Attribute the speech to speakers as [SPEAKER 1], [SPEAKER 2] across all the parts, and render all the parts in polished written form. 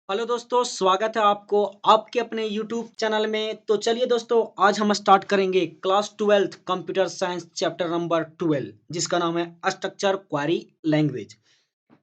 [SPEAKER 1] Hello दोस्तों, स्वागत है आपको आपके अपने YouTube चैनल में। तो चलिए दोस्तों, आज हम स्टार्ट करेंगे class 12th computer science chapter number 12, जिसका नाम है स्ट्रक्चर क्वेरी लैंग्वेज।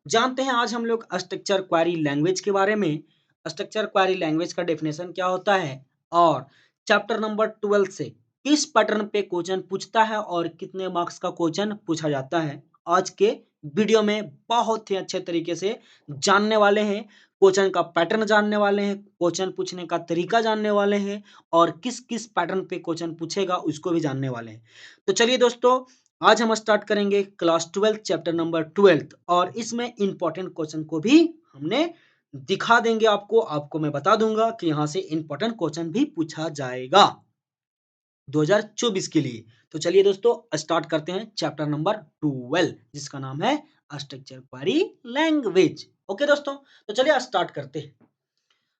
[SPEAKER 1] जानते हैं आज हम लोग स्ट्रक्चर क्वेरी लैंग्वेज के बारे में। स्ट्रक्चर क्वेरी लैंग्वेज का डेफिनेशन क्या होता है और चैप्टर नंबर 12 से किस पैटर्न पे क्वेश्चन पूछता है और कितने मार्क्स का क्वेश्चन पूछा जाता है, आज के वीडियो में बहुत ही अच्छे तरीके से जानने वाले हैं। क्वेश्चन का पैटर्न जानने वाले हैं, क्वेश्चन पूछने का तरीका जानने वाले हैं और किस किस पैटर्न पे क्वेश्चन पूछेगा उसको भी जानने वाले हैं। तो चलिए दोस्तों, आज हम स्टार्ट करेंगे क्लास 12 चैप्टर नंबर 12 और इसमें इंपॉर्टेंट क्वेश्चन को भी हमने दिखा देंगे। आपको मैं बता दूंगा कि यहाँ से इंपॉर्टेंट क्वेश्चन भी पूछा जाएगा 2024 के लिए। तो चलिए दोस्तों, स्टार्ट करते हैं चैप्टर नंबर 12, जिसका नाम है स्ट्रक्चर क्वेरी लैंग्वेज। ओके दोस्तों, तो चलिए स्टार्ट करते हैं।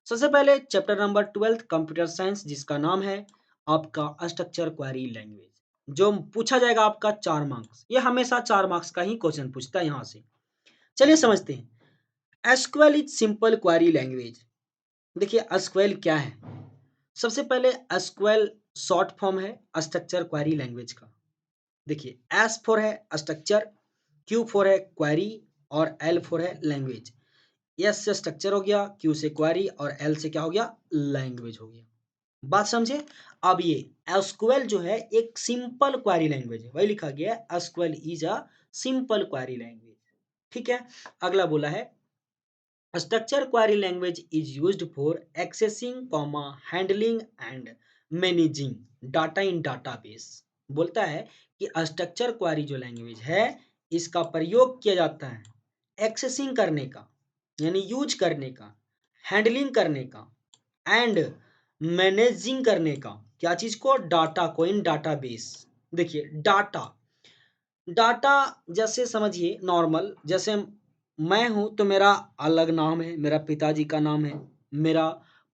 [SPEAKER 1] सबसे पहले चैप्टर नंबर 12 कंप्यूटर साइंस, जिसका नाम है आपका स्ट्रक्चर क्वेरी लैंग्वेज, जो पूछा जाएगा आपका 4 मार्क्स। ये हमेशा 4 मार्क्स का ही क्वेश्चन पूछता है यहाँ से। चलिए समझते हैं। SQL is simple query language. देखिए एसक्यूएल क्या है। सबसे पहले एसक्यूएल शॉर्ट फॉर्म है स्ट्रक्चर क्वेरी लैंग्वेज का। देखिए एस फॉर है स्ट्रक्चर, क्यू फॉर है क्वेरी और एल फॉर है लैंग्वेज। एस से स्ट्रक्चर हो गया, क्यू से क्वेरी और एल से क्या हो गया, लैंग्वेज हो गया। बात समझे। अब ये एसक्यूएल जो है एक सिंपल क्वेरी लैंग्वेज है, वही लिखा गया है SQL is a simple query language. ठीक है। अगला बोला है structure query language is used for accessing comma handling and managing data in database. बोलता है कि स्ट्रक्चर क्वेरी जो लैंग्वेज है इसका प्रयोग किया जाता है एक्सेसिंग करने का, यानी यूज करने का, हैंडलिंग करने का एंड मैनेजिंग करने का। क्या चीज को, डाटा को इन डाटाबेस। देखिए डाटा, डाटा जैसे समझिए नॉर्मल, जैसे मैं हूं तो मेरा अलग नाम है, मेरा पिताजी का नाम है, मेरा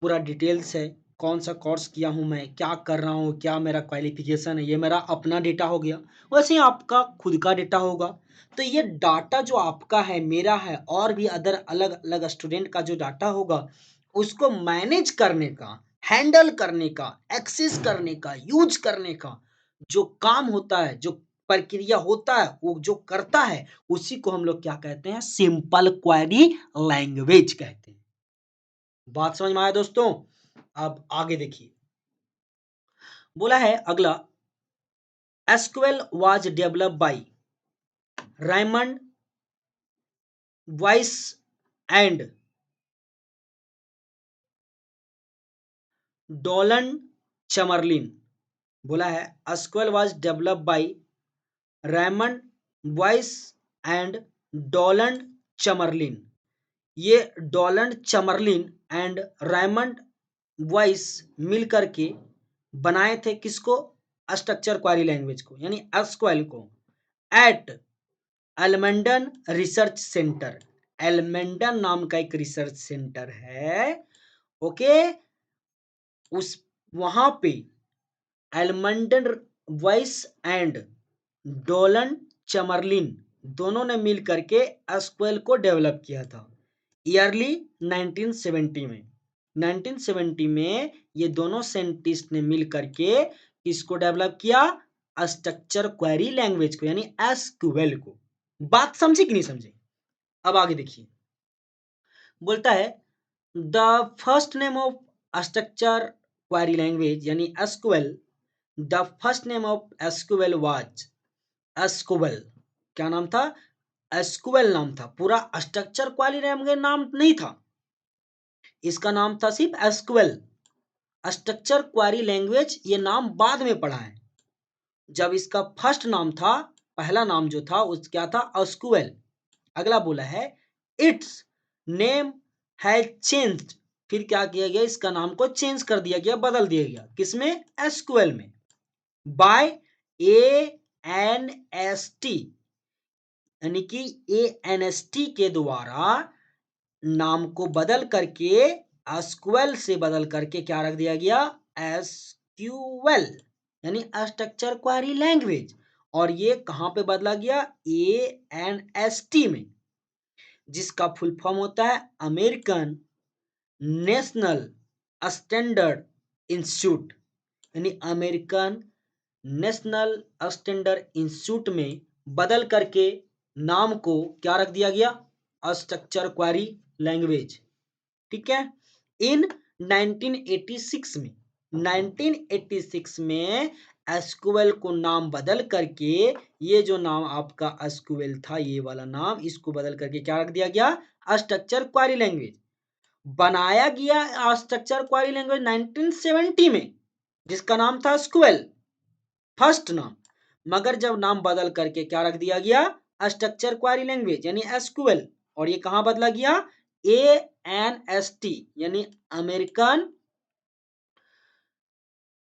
[SPEAKER 1] पूरा डिटेल्स है, कौन सा कोर्स किया हूं, मैं क्या कर रहा हूं, क्या मेरा क्वालिफिकेशन है, ये मेरा अपना डेटा हो गया। वैसे ही आपका खुद का डेटा होगा। तो ये डाटा जो आपका है, मेरा है और भी अदर अलग अलग स्टूडेंट का जो डाटा होगा, उसको मैनेज करने का, हैंडल करने का, एक्सेस करने का, यूज करने का जो काम होता है, जो प्रक्रिया होता है, वो जो करता है, उसी को हम लोग क्या कहते हैं, सिंपल क्वेरी लैंग्वेज कहते हैं। बात समझ में आया दोस्तों। अब आगे देखिए, बोला है अगला, SQL was developed by Raymond Boyce and Donald Chamberlin. बोला है SQL was developed by Raymond Boyce and Donald Chamberlin. ये Donald Chamberlin and Raymond Boyce मिल करके बनाए थे किसको, स्ट्रक्चर क्वेरी लैंग्वेज को, यानी एसक्यूएल को, एट एलमेंडन रिसर्च सेंटर। एलमेंडन नाम का एक रिसर्च सेंटर है। ओके। उस वहां पे एलमेंडन वॉइस एंड डोलन चमरलिन दोनों ने मिल करके एसक्यूएल को डेवलप किया था ईयरली 1970 में। 1970 में ये दोनों साइंटिस्ट ने मिल करके किसको डेवलप किया, स्ट्रक्चर क्वेरी लैंग्वेज को, यानी एसक्यूएल को। बात समझे कि नहीं समझे। अब आगे देखिए, बोलता है the first name of structure query language यानी SQL, the first name of SQL was SQL. क्या नाम था, एसक्यूएल नाम था। पूरा स्ट्रक्चर क्वेरी लैंग्वेज नाम नहीं था, इसका नाम था सिर्फ एसक्यूएल। स्ट्रक्चर क्वेरी लैंग्वेज ये नाम बाद में पढ़ा है। जब इसका फर्स्ट नाम था, पहला नाम जो था उस क्या था, एसक्यूएल। अगला बोला है इट्स नेम हैज चेंज्ड। फिर क्या किया गया, इसका नाम को चेंज कर दिया गया, बदल दिया गया, किसमें, एसक्यूएल में, bye A N S T, यानी कि ए एन एस टी के द्वारा नाम को बदल करके एसक्यूएल से बदल करके क्या रख दिया गया, एसक्यूएल, यानी स्ट्रक्चर क्वेरी लैंग्वेज। और ये कहां पे बदला गया, ए एन एस टी में, जिसका फुल फॉर्म होता है अमेरिकन नेशनल स्टैंडर्ड इंस्टीट्यूट यानी अमेरिकन नेशनल स्टैंडर्ड इंस्टीट्यूट में बदल करके नाम को क्या रख दिया गया, स्ट्रक्चर क्वेरी लैंग्वेज। ठीक है। इन 1986 में 1986 में एसक्यूएल को नाम बदल करके, ये जो नाम आपका एसक्यूएल था ये वाला नाम, इसको बदल करके क्या रख दिया गया, स्ट्रक्चर क्वेरी लैंग्वेज। बनाया गया स्ट्रक्चर क्वेरी लैंग्वेज 1970 में, जिसका नाम था एसक्यूएल, फर्स्ट नाम। मगर जब नाम बदल करके क्या रख दिया गया, स्ट्रक्चर क्वेरी लैंग्वेज यानी एसक्यूएल। और ये कहां बदला गया, ANST यानी अमेरिकन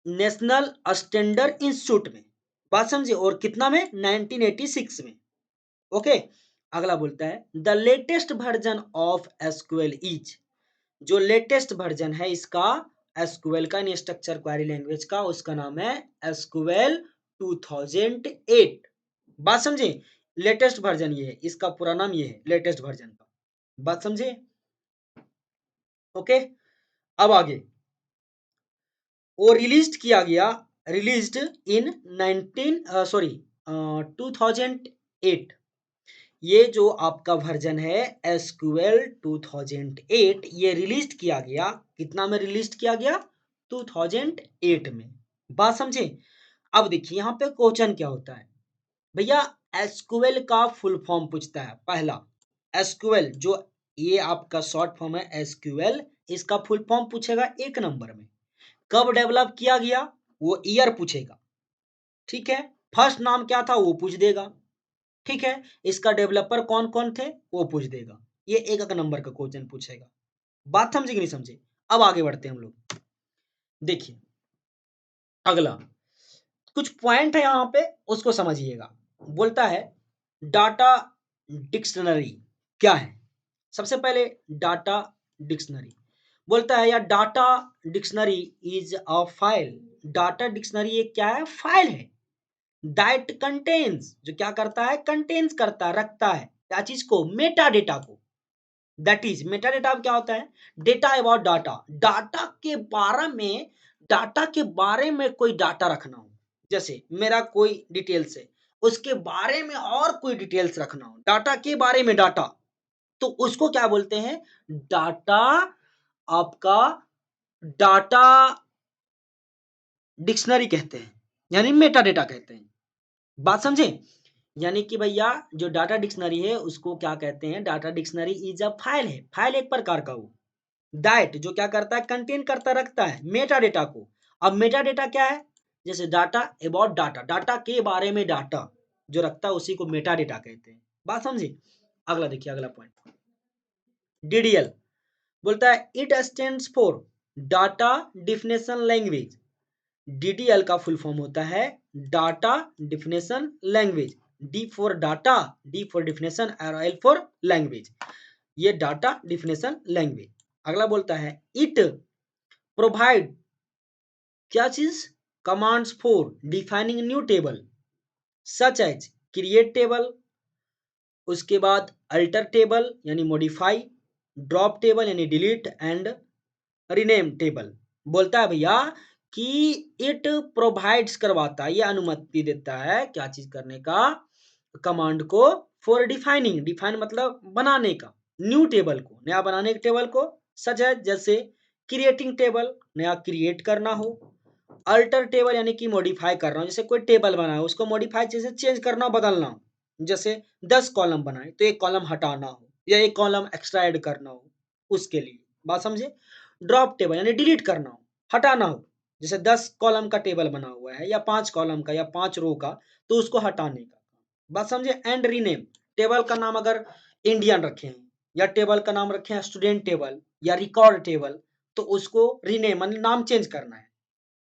[SPEAKER 1] नेशनल स्टैंडर्ड इंस्टीट्यूट में। बात समझे। और कितना में, 1986 में। ओके। अगला बोलता है the latest version of SQL is, जो लेटेस्ट वर्जन है इसका एसक्यूएल का स्ट्रक्चर क्वेरी लैंग्वेज का, उसका नाम है एसक्यूएल 2008। बात समझे। लेटेस्ट वर्जन ये है, इसका पूरा नाम ये है लेटेस्ट वर्जन का। बात समझे। ओके। अब आगे, वो रिलीज किया गया, रिलीज्ड इन 2008। ये जो आपका वर्जन है एसक्यूएल 2008, ये रिलीज किया गया, कितना में रिलीज किया गया, 2008 में। बात समझे। अब देखिए यहाँ पे क्वेश्चन क्या होता है भैया, एसक्यूएल का फुल फॉर्म पूछता है। पहला एसक्यूएल, जो ये आपका शॉर्ट फॉर्म है एसक्यूएल, इसका फुल फॉर्म पूछेगा 1 नंबर में। कब डेवलप किया गया वो ईयर पूछेगा। ठीक है। फर्स्ट नाम क्या था वो पूछ देगा। ठीक है। इसका डेवलपर कौन कौन थे वो पूछ देगा। ये 1 नंबर का क्वेश्चन पूछेगा। बात समझे कि नहीं समझे। अब आगे बढ़ते हैं हम लोग। देखिए अगला कुछ पॉइंट है यहाँ पे, उसको समझिएगा। बोलता है डाटा डिक्शनरी क्या है। सबसे पहले डाटा डिक्शनरी बोलता है, या data dictionary is a file. Data dictionary एक क्या है, फाइल है। दैट कंटेन्स, जो क्या करता है, कंटेन्स करता है, रखता है क्या चीज को, मेटा डेटा को। दैट इज मेटा डेटा क्या होता है, डेटा अबाउट डाटा, डाटा के बारे में, डाटा के बारे में कोई डाटा रखना हो। जैसे मेरा कोई डिटेल्स है, उसके बारे में और कोई डिटेल्स रखना हो, डाटा के बारे में डाटा, तो उसको क्या बोलते हैं, डाटा, आपका डाटा डिक्शनरी कहते हैं, यानी मेटा डेटा कहते हैं। बात समझे। यानी कि भैया जो डाटा डिक्शनरी है उसको क्या कहते हैं, data dictionary is a file है, फाइल एक प्रकार का वो, दैट जो क्या करता है, कंटेन करता, रखता है मेटा डेटा को। अब मेटा डेटा क्या है, जैसे डाटा अबाउट डाटा, डाटा के बारे में डाटा जो रखता है उसी को मेटा डेटा कहते हैं। बात समझे। अगला देखिए, अगला पॉइंट डीडीएल बोलता है it stands for data definition language. DDL का फुल फॉर्म होता है data definition language. D for data, D for definition और एल फॉर लैंग्वेज। ये डाटा डिफिनेशन लैंग्वेज। अगला बोलता है इट प्रोवाइड क्या चीज, commands for defining new table such as create table, उसके बाद अल्टर टेबल यानी मॉडिफाई, ड्रॉप टेबल यानी डिलीट एंड रीनेम टेबल। बोलता है भैया कि इट प्रोवाइड्स करवाता है, ये अनुमति देता है क्या चीज करने का, कमांड को, फॉर डिफाइनिंग, डिफाइन मतलब बनाने का, न्यू टेबल को, नया बनाने के टेबल को, सच है जैसे क्रिएटिंग टेबल, नया क्रिएट करना हो, अल्टर टेबल यानी कि मॉडिफाई करना हो, जैसे कोई टेबल बना है उसको मॉडिफाई जैसे चेंज करना हो, बदलना हो, जैसे 10 कॉलम बनाए तो एक कॉलम हटाना हो या एक कॉलम एक्स्ट्रा ऐड करना हो, उसके लिए। बात समझे। ड्रॉप टेबल यानी डिलीट करना हो, हटाना हो, जैसे 10 कॉलम का टेबल बना हुआ है या 5 कॉलम का या 5 रो का, तो उसको हटाने का। बात समझे। एंड रीनेम, टेबल का नाम अगर इंडियन रखे हैं या टेबल का नाम रखे हैं स्टूडेंट टेबल या रिकॉर्ड टेबल, तो उसको रीनेम मतलब नाम चेंज करना है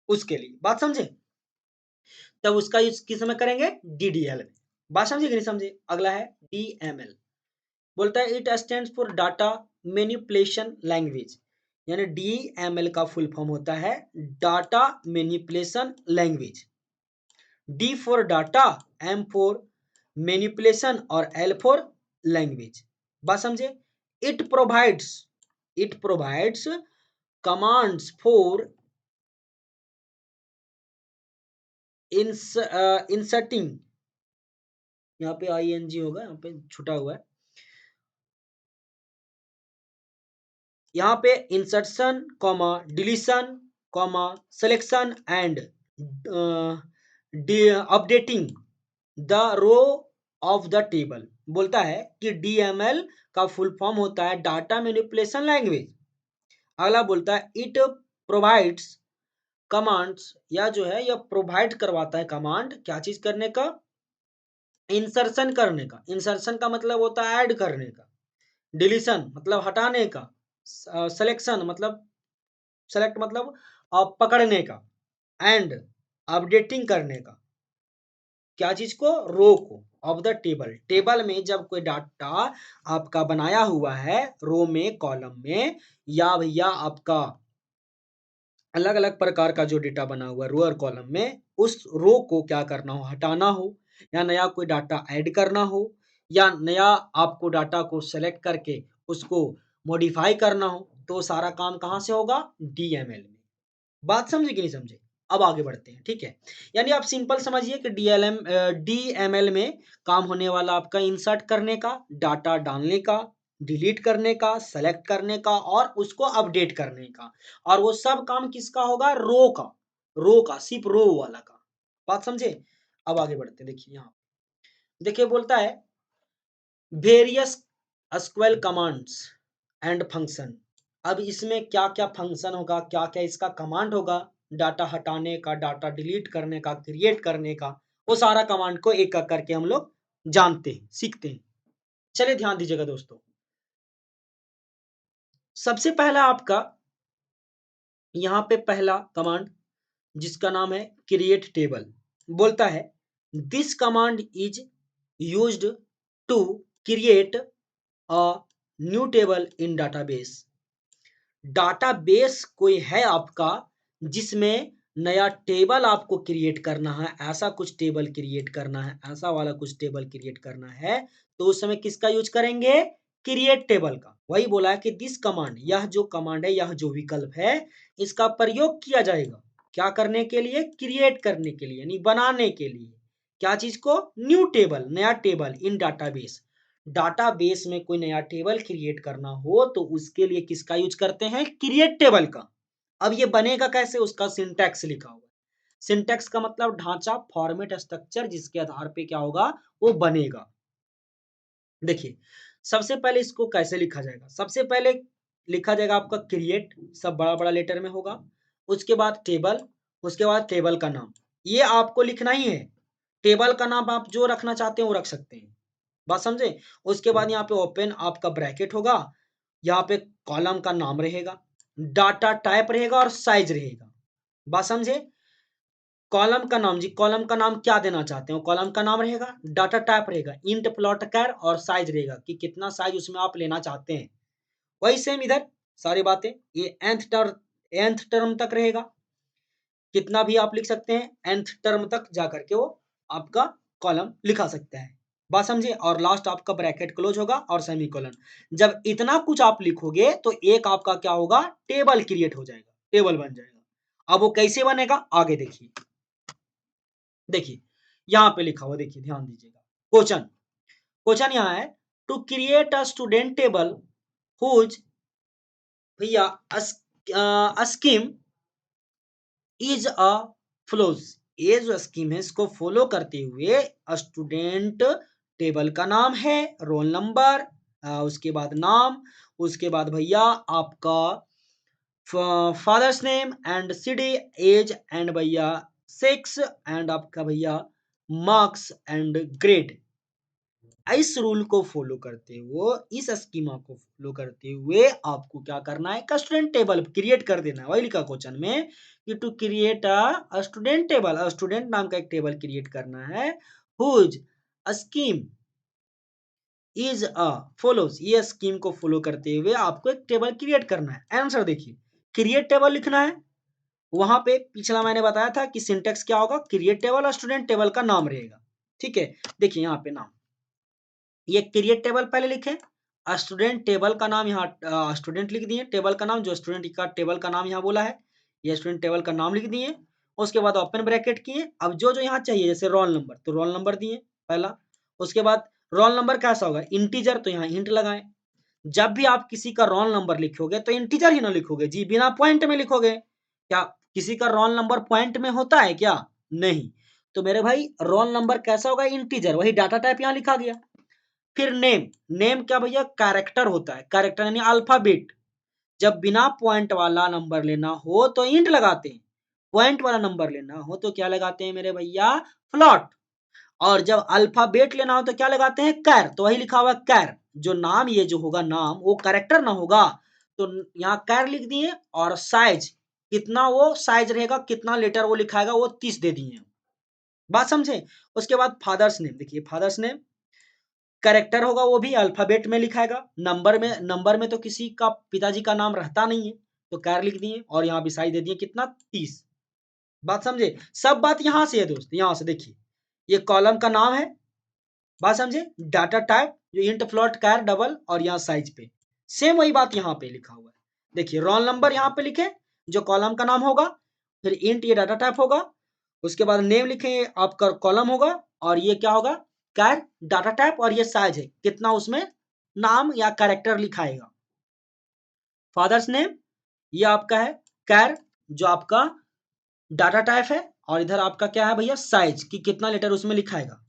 [SPEAKER 1] उसके लिए। बात समझे। तब उसका यूज किस में करेंगे, डीडीएल में। बात समझे कि नहीं समझे। अगला है डीएमएल, बोलता है it stands for data manipulation language, यानी डीएमएल का फुल फॉर्म होता है data manipulation language. D for data, M for manipulation और एल फॉर लैंग्वेज। बात समझे। It provides it provides commands for inserting, यहाँ पे आईएनजी होगा, यहाँ पे छुटा हुआ है, यहाँ पे insertion comma deletion comma selection and updating the row of the table. बोलता है कि डीएमएल का फुल फॉर्म होता है डाटा मैनिपुलेशन लैंग्वेज। अगला बोलता है इट प्रोवाइड्स कमांड्स, या जो है यह प्रोवाइड करवाता है कमांड, क्या चीज करने का, इंसर्शन करने का। इंसर्शन का मतलब होता है ऐड करने का, डिलीशन मतलब हटाने का, सिलेक्शन मतलब सेलेक्ट मतलब पकड़ने का, एंड अपडेटिंग करने का, क्या चीज को, रो को, ऑफ द टेबल। टेबल में जब कोई डाटा आपका बनाया हुआ है रो में कॉलम में, या भैया आपका अलग अलग प्रकार का जो डेटा बना हुआ है रो और कॉलम में, उस रो को क्या करना हो, हटाना हो, या नया कोई डाटा ऐड करना हो, या नया आपको डाटा को सेलेक्ट करके उसको मॉडिफाई करना हो, तो सारा काम कहाँ से होगा, डीएमएल में। बात समझे कि नहीं समझे? अब आगे बढ़ते हैं, ठीक है। यानी आप सिंपल समझिए कि डीएमएल में काम होने वाला आपका इंसर्ट करने का, डाटा डालने का, डिलीट करने का, सेलेक्ट करने का और उसको अपडेट करने का। और वो सब काम किसका होगा, रो का सिर्फ रो वाला का। बात समझे? अब आगे बढ़ते हैं, देखिए यहाँ देखिए बोलता है various SQL commands and function. अब इसमें क्या क्या फंक्शन होगा, क्या क्या इसका कमांड होगा, डाटा हटाने का, डाटा डिलीट करने का, क्रिएट करने का, वो सारा कमांड को एक एक करके हम लोग जानते हैं, सीखते हैं। चलिए ध्यान दीजिएगा दोस्तों, सबसे पहला आपका यहाँ पे पहला कमांड जिसका नाम है क्रिएट टेबल। बोलता है this command is used to create a new table in database. Database कोई है आपका जिसमें नया टेबल आपको क्रिएट करना है, ऐसा कुछ टेबल क्रिएट करना है, ऐसा वाला कुछ टेबल क्रिएट करना है, तो उस समय किसका यूज करेंगे, क्रिएट टेबल का। वही बोला है कि दिस कमांड, यह जो कमांड है, यह जो विकल्प है, इसका प्रयोग किया जाएगा क्या करने के लिए, क्रिएट करने के लिए, यानी बनाने के लिए, क्या चीज को, न्यू टेबल, नया टेबल इन डाटाबेस। डाटाबेस में कोई नया टेबल क्रिएट करना हो तो उसके लिए किसका यूज करते हैं, क्रिएट टेबल का। अब ये बनेगा कैसे, उसका सिंटैक्स लिखा हुआ है। सिंटैक्स का मतलब ढांचा, फॉर्मेट, स्ट्रक्चर, जिसके आधार पे क्या होगा, वो बनेगा। देखिए सबसे पहले इसको कैसे लिखा जाएगा, सबसे पहले लिखा जाएगा आपका क्रिएट, सब बड़ा बड़ा लेटर में होगा, उसके बाद टेबल, उसके बाद टेबल का नाम, ये आपको लिखना ही है। टेबल का नाम आप जो रखना चाहते हैं वो रख सकते हैं, बात समझे। उसके बाद यहाँ पे ओपन आपका ब्रैकेट होगा, यहाँ पे कॉलम का नाम रहेगा, डाटा टाइप रहेगा और साइज रहेगा, बात समझे। कॉलम का नाम, जी कॉलम का नाम क्या देना चाहते हो, कॉलम का नाम रहेगा, डाटा टाइप रहेगा इंट प्लॉट कर, और साइज रहेगा कि कितना साइज उसमें आप लेना चाहते हैं। वही सेम इधर सारी बातें, ये nth टर्म तक रहेगा, कितना भी आप लिख सकते हैं, nth टर्म तक जाकर के वो आपका कॉलम लिखा सकता है, बात समझे। और लास्ट आपका ब्रैकेट क्लोज होगा और सेमीकोलन। जब इतना कुछ आप लिखोगे तो एक आपका क्या होगा, टेबल क्रिएट हो जाएगा, टेबल बन जाएगा। अब वो कैसे बनेगा आगे देखिए, देखिए यहाँ पे लिखा हुआ, देखिए ध्यान दीजिएगा, क्वेश्चन, क्वेश्चन यहाँ है to create a student table whose, भैया स्कीम इज अ फ्लोज, ये जो स्कीम है इसको फॉलो करते हुए स्टूडेंट टेबल का नाम है, रोल नंबर, उसके बाद नाम, उसके बाद भैया आपका father's name and city, age and भैया सेक्स, एंड आपका भैया मार्क्स एंड ग्रेड। इस रूल को फॉलो करते हुए, इस स्कीमा को फॉलो करते हुए आपको क्या करना है, स्टूडेंट टेबल क्रिएट कर देना है। वही लिखा क्वेश्चन में कि to create a student table, student नाम का एक टेबल क्रिएट करना है, whose scheme is a follows, ये स्कीम को फॉलो करते हुए आपको एक टेबल क्रिएट करना है। आंसर देखिए, क्रिएट टेबल लिखना है, वहां पे पिछला मैंने बताया था कि सिंटेक्स क्या होगा, क्रिएट टेबल और स्टूडेंट टेबल का नाम रहेगा, ठीक है। देखिए यहाँ पे नाम, ये क्रिएट टेबल पहले लिखे, स्टूडेंट टेबल का नाम यहाँ स्टूडेंट लिख दिए, टेबल का नाम जो स्टूडेंट का टेबल का नाम यहाँ बोला है, ये स्टूडेंट टेबल का नाम लिख दिए। उसके बाद ओपन ब्रैकेट किए। अब जो जो यहाँ चाहिए जैसे रोल नंबर तो रोल नंबर दिए पहला। उसके बाद रोल नंबर कैसा होगा, इंटीजर, तो यहाँ इंट लगाए। जब भी आप किसी का रोल नंबर लिखोगे तो इंटीजर ही ना लिखोगे जी, बिना पॉइंट में लिखोगे। क्या किसी का रोल नंबर पॉइंट में होता है क्या, नहीं। तो मेरे भाई रोल नंबर कैसा होगा, इंटीजर, वही डाटा टाइप यहाँ लिखा गया। फिर नेम, नेम क्या भैया, कैरेक्टर होता है, कैरेक्टर यानी अल्फाबेट। जब बिना पॉइंट वाला नंबर लेना हो तो इंट लगाते हैं, पॉइंट वाला नंबर लेना हो तो क्या लगाते हैं मेरे भैया, फ्लॉट। और जब अल्फाबेट लेना हो तो क्या लगाते हैं, कैर, तो वही लिखा हुआ कैर। जो नाम ये जो होगा नाम वो कैरेक्टर ना होगा, तो यहाँ कैर लिख दिए। और साइज कितना, वो साइज रहेगा कितना लेटर वो लिखाएगा वो 30 दे दिए। बात समझे। उसके बाद फादर्स नेम, देखिए फादर्स नेम कैरेक्टर होगा, वो भी अल्फाबेट में लिखाएगा। नंबर में तो किसी का पिताजी का नाम रहता नहीं है, तो कैर लिख दिए और यहाँ भी साइज दे दिए कितना, 30। बात समझे। सब बात यहाँ से है दोस्त, यहाँ से देखिए ये कॉलम का नाम है, बात समझे। डाटा टाइप जो इंट फ्लोट कैर डबल और यहाँ साइज पे सेम वही बात यहाँ पे लिखा हुआ है। देखिए रोल नंबर यहाँ पे लिखे जो कॉलम का नाम होगा, फिर इंट ये डाटा टाइप होगा, उसके बाद नेम लिखे आपका कॉलम होगा, और ये क्या होगा, कैर डाटा टाइप, और ये साइज है कितना, उसमें नाम या कैरेक्टर लिखाएगा। फादर्स नेम ये आपका है कैर जो आपका डाटा टाइप है, और इधर आपका क्या है भैया, साइज कि कितना लेटर उसमें लिखाएगा।